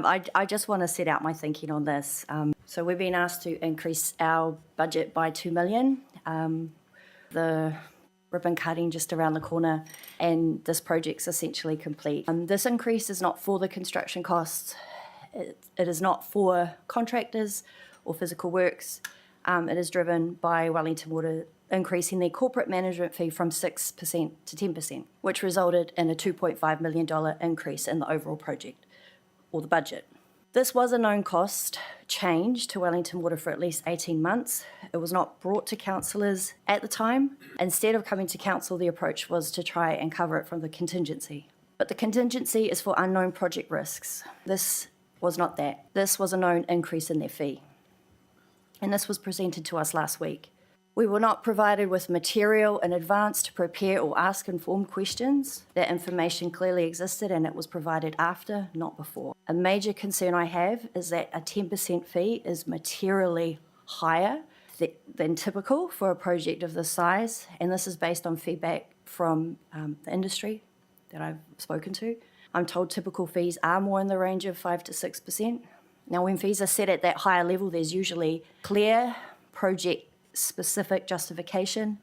I just want to set out my thinking on this. So we've been asked to increase our budget by $2 million. The ribbon cutting just around the corner, and this project's essentially complete. This increase is not for the construction costs. It is not for contractors or physical works. It is driven by Wellington Water increasing their corporate management fee from 6% to 10%, which resulted in a $2.5 million increase in the overall project, or the budget. This was a known cost change to Wellington Water for at least 18 months. It was not brought to councillors at the time. Instead of coming to council, the approach was to try and cover it from the contingency. But the contingency is for unknown project risks. This was not that. This was a known increase in their fee. And this was presented to us last week. We were not provided with material in advance to prepare or ask informed questions. That information clearly existed and it was provided after, not before. A major concern I have is that a 10% fee is materially higher than typical for a project of this size, and this is based on feedback from the industry that I've spoken to. I'm told typical fees are more in the range of 5 to 6%. Now, when fees are set at that higher level, there's usually clear project-specific justification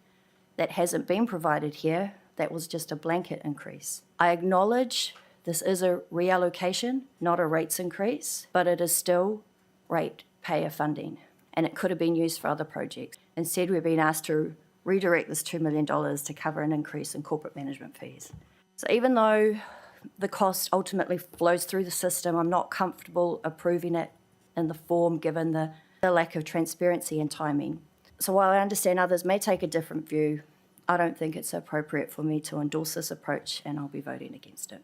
that hasn't been provided here. That was just a blanket increase. I acknowledge this is a reallocation, not a rates increase, but it is still ratepayer funding, and it could have been used for other projects. Instead, we've been asked to redirect this $2 million to cover an increase in corporate management fees. So even though the cost ultimately flows through the system, I'm not comfortable approving it in the form given the lack of transparency and timing. So while I understand others may take a different view, I don't think it's appropriate for me to endorse this approach, and I'll be voting against it.